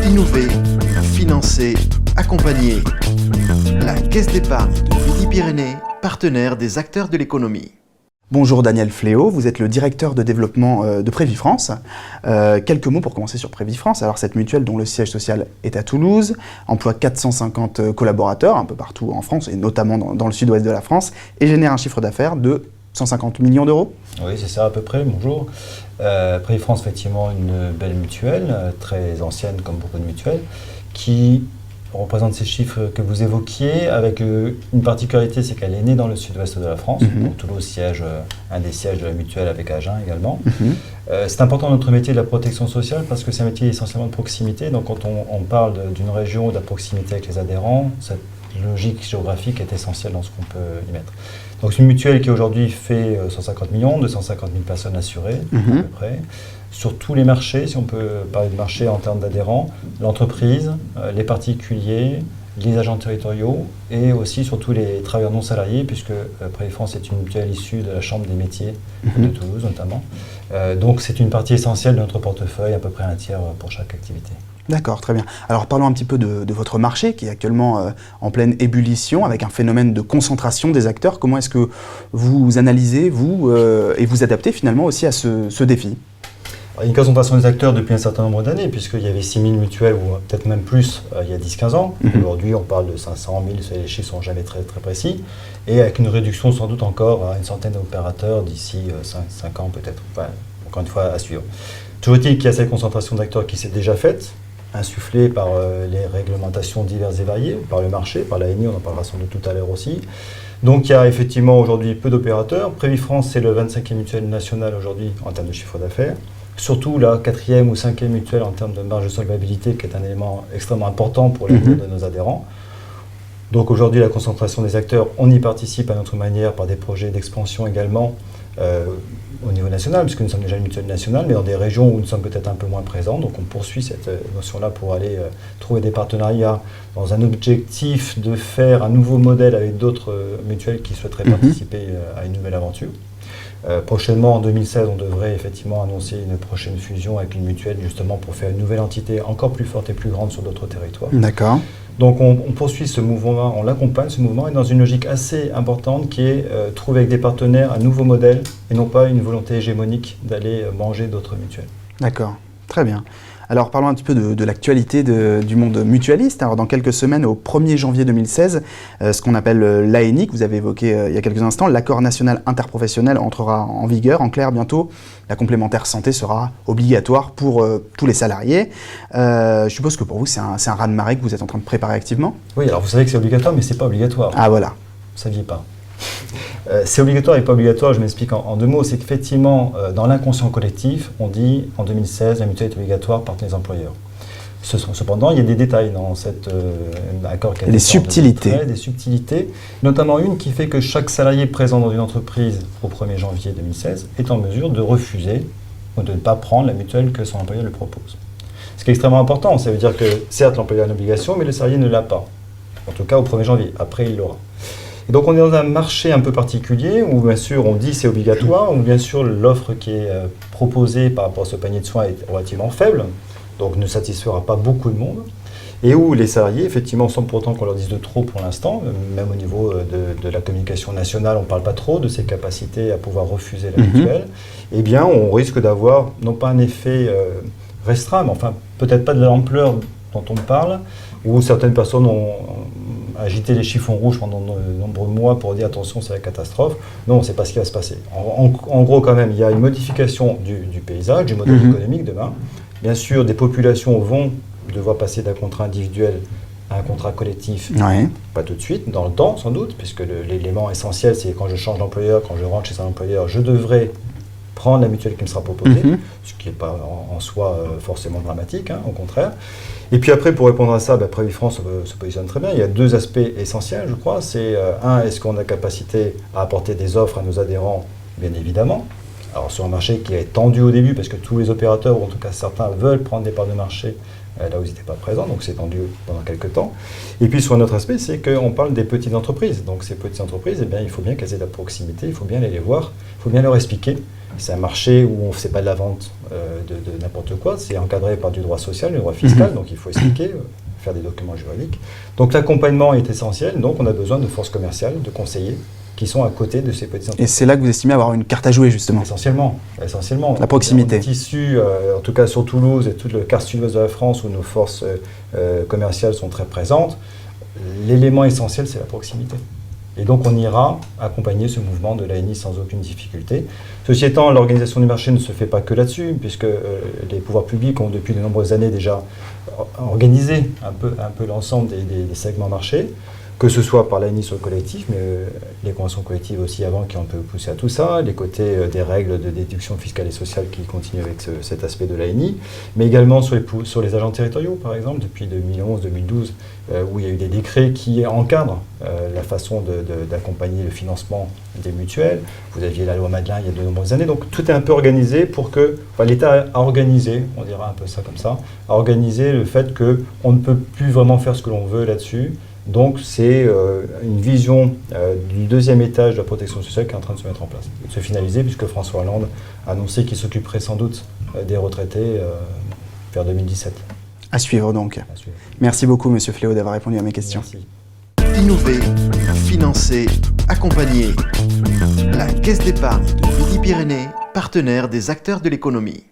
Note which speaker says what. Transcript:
Speaker 1: Innover, financer, accompagner. La Caisse d'épargne de Midi-Pyrénées, partenaire des acteurs de l'économie.
Speaker 2: Bonjour Daniel Fléau, vous êtes le directeur de développement de Prévifrance. Quelques mots pour commencer sur Prévifrance. Alors cette mutuelle dont le siège social est à Toulouse, emploie 450 collaborateurs un peu partout en France et notamment dans le sud-ouest de la France et génère un chiffre d'affaires de 150 millions d'euros.
Speaker 3: Oui, c'est ça à peu près, bonjour. Prévifrance, effectivement, une belle mutuelle, très ancienne comme beaucoup de mutuelles, qui représente ces chiffres que vous évoquiez, avec une particularité, c'est qu'elle est née dans le sud-ouest de la France. Donc, Toulouse siège, un des sièges de la mutuelle avec Agen également. C'est important dans notre métier de la protection sociale parce que c'est un métier essentiellement de proximité. Donc quand on parle d'une région ou de la proximité avec les adhérents, cette logique géographique est essentielle dans ce qu'on peut y mettre. Donc c'est une mutuelle qui aujourd'hui fait 150 millions, 250 000 personnes assurées à peu près. Sur tous les marchés, si on peut parler de marché en termes d'adhérents, l'entreprise, les particuliers, les agents territoriaux et aussi surtout les travailleurs non salariés puisque Prévifrance est une mutuelle issue de la Chambre des métiers de Toulouse notamment. Donc c'est une partie essentielle de notre portefeuille, à peu près un tiers pour chaque activité.
Speaker 2: D'accord, très bien. Alors parlons un petit peu de votre marché qui est actuellement en pleine ébullition avec un phénomène de concentration des acteurs. Comment est-ce que vous analysez, vous, et vous adaptez finalement aussi à ce défi ?
Speaker 3: Il y a une concentration des acteurs depuis un certain nombre d'années, puisqu'il y avait 6 000 mutuelles, ou peut-être même plus, il y a 10-15 ans. Aujourd'hui, on parle de 500 000, les chiffres ne sont jamais très, très précis, et avec une réduction sans doute encore à une centaine d'opérateurs d'ici 5 ans peut-être. Enfin, encore une fois, à suivre. Toujours est-il qu'il y a cette concentration d'acteurs qui s'est déjà faite, insufflée par les réglementations diverses et variées, par le marché, par l'ANI, on en parlera sans doute tout à l'heure aussi. Donc il y a effectivement aujourd'hui peu d'opérateurs. Prévifrance, c'est le 25e mutuelle nationale aujourd'hui en termes de chiffre d'affaires. Surtout la 4e ou 5e mutuelle en termes de marge de solvabilité, qui est un élément extrêmement important pour l'avenir de nos adhérents. Donc aujourd'hui, la concentration des acteurs, on y participe à notre manière par des projets d'expansion également au niveau national, puisque nous sommes déjà une mutuelle nationale, mais dans des régions où nous sommes peut-être un peu moins présents. Donc on poursuit cette notion-là pour aller trouver des partenariats dans un objectif de faire un nouveau modèle avec d'autres mutuelles qui souhaiteraient participer à une nouvelle aventure. Prochainement, en 2016, on devrait effectivement annoncer une prochaine fusion avec une mutuelle justement pour faire une nouvelle entité encore plus forte et plus grande sur d'autres territoires.
Speaker 2: D'accord.
Speaker 3: Donc on poursuit ce mouvement, on l'accompagne ce mouvement et dans une logique assez importante qui est trouver avec des partenaires un nouveau modèle et non pas une volonté hégémonique d'aller manger d'autres mutuelles.
Speaker 2: D'accord, très bien. Alors parlons un petit peu de l'actualité du monde mutualiste. Alors dans quelques semaines, au 1er janvier 2016, ce qu'on appelle l'ANI, que vous avez évoqué il y a quelques instants, l'accord national interprofessionnel entrera en vigueur. En clair, bientôt, la complémentaire santé sera obligatoire pour tous les salariés. Je suppose que pour vous, c'est un raz-de-marée que vous êtes en train de préparer activement ?
Speaker 3: Oui, alors vous savez que c'est obligatoire, mais ce n'est pas obligatoire.
Speaker 2: Ah voilà.
Speaker 3: Vous ne saviez pas. C'est obligatoire et pas obligatoire, je m'explique en deux mots. C'est qu'effectivement, dans l'inconscient collectif, on dit en 2016, la mutuelle est obligatoire par les employeurs. Cependant, il y a des détails dans cet accord.
Speaker 2: Des subtilités.
Speaker 3: Des subtilités, notamment une qui fait que chaque salarié présent dans une entreprise au 1er janvier 2016 est en mesure de refuser ou de ne pas prendre la mutuelle que son employeur lui propose. Ce qui est extrêmement important, ça veut dire que certes l'employeur a une obligation, mais le salarié ne l'a pas. En tout cas au 1er janvier, après il l'aura. Et donc on est dans un marché un peu particulier où bien sûr on dit c'est obligatoire, où bien sûr l'offre qui est proposée par rapport à ce panier de soins est relativement faible, donc ne satisfera pas beaucoup de monde, et où les salariés, effectivement, sans pour autant qu'on leur dise de trop pour l'instant, même au niveau de la communication nationale, on ne parle pas trop de ses capacités à pouvoir refuser la mutuelle, eh bien on risque d'avoir non pas un effet restreint, mais enfin peut-être pas de l'ampleur dont on parle, où certaines personnes ont agité les chiffons rouges pendant de nombreux mois pour dire attention c'est la catastrophe. Non, c'est pas ce qui va se passer. En gros quand même, il y a une modification du paysage, du modèle économique demain. Bien sûr, des populations vont devoir passer d'un contrat individuel à un contrat collectif, pas tout de suite, dans le temps sans doute, puisque l'élément essentiel c'est quand je change d'employeur, quand je rentre chez un employeur, je devrais prendre la mutuelle qui me sera proposée, ce qui n'est pas en soi forcément dramatique, au contraire. Et puis après, pour répondre à ça, Prévifrance se positionne très bien. Il y a deux aspects essentiels, je crois. C'est un, est-ce qu'on a capacité à apporter des offres à nos adhérents ? Bien évidemment. Alors sur un marché qui est tendu au début, parce que tous les opérateurs, ou en tout cas certains, veulent prendre des parts de marché là où ils n'étaient pas présents, donc c'est tendu pendant quelques temps. Et puis sur un autre aspect, c'est qu'on parle des petites entreprises. Donc ces petites entreprises, eh bien, il faut bien qu'elles aient de la proximité, il faut bien aller les voir, il faut bien leur expliquer. C'est un marché où on ne fait pas de la vente de n'importe quoi, c'est encadré par du droit social, du droit fiscal, donc il faut expliquer, faire des documents juridiques. Donc l'accompagnement est essentiel, donc on a besoin de forces commerciales, de conseillers, qui sont à côté de ces petites entreprises.
Speaker 2: Et c'est là que vous estimez avoir une carte à jouer, justement.
Speaker 3: Essentiellement.
Speaker 2: La proximité.
Speaker 3: On est issu, en tout cas sur Toulouse et toute le quart sud-ouest de la France, où nos forces commerciales sont très présentes, l'élément essentiel, c'est la proximité. Et donc on ira accompagner ce mouvement de l'ANI sans aucune difficulté. Ceci étant, l'organisation du marché ne se fait pas que là-dessus, puisque les pouvoirs publics ont depuis de nombreuses années déjà organisé un peu l'ensemble des segments marchés, que ce soit par l'ANI sur le collectif, mais les conventions collectives aussi avant qui ont un peu poussé à tout ça, les côtés des règles de déduction fiscale et sociale qui continuent avec cet aspect de l'ANI, mais également sur les agents territoriaux, par exemple, depuis 2011-2012, où il y a eu des décrets qui encadrent la façon d'accompagner le financement des mutuelles. Vous aviez la loi Madelin il y a de nombreuses années, donc tout est un peu organisé pour que, l'État a organisé, on dira un peu ça comme ça, a organisé le fait qu'on ne peut plus vraiment faire ce que l'on veut là-dessus. Donc c'est une vision du deuxième étage de la protection sociale qui est en train de se mettre en place, de se finaliser, puisque François Hollande a annoncé qu'il s'occuperait sans doute des retraités vers 2017.
Speaker 2: À suivre donc.
Speaker 3: À suivre.
Speaker 2: Merci beaucoup Monsieur Fléau d'avoir répondu à mes questions.
Speaker 3: Merci.
Speaker 1: Innover, financer, accompagner. La Caisse d'épargne de Midi-Pyrénées, partenaire des acteurs de l'économie.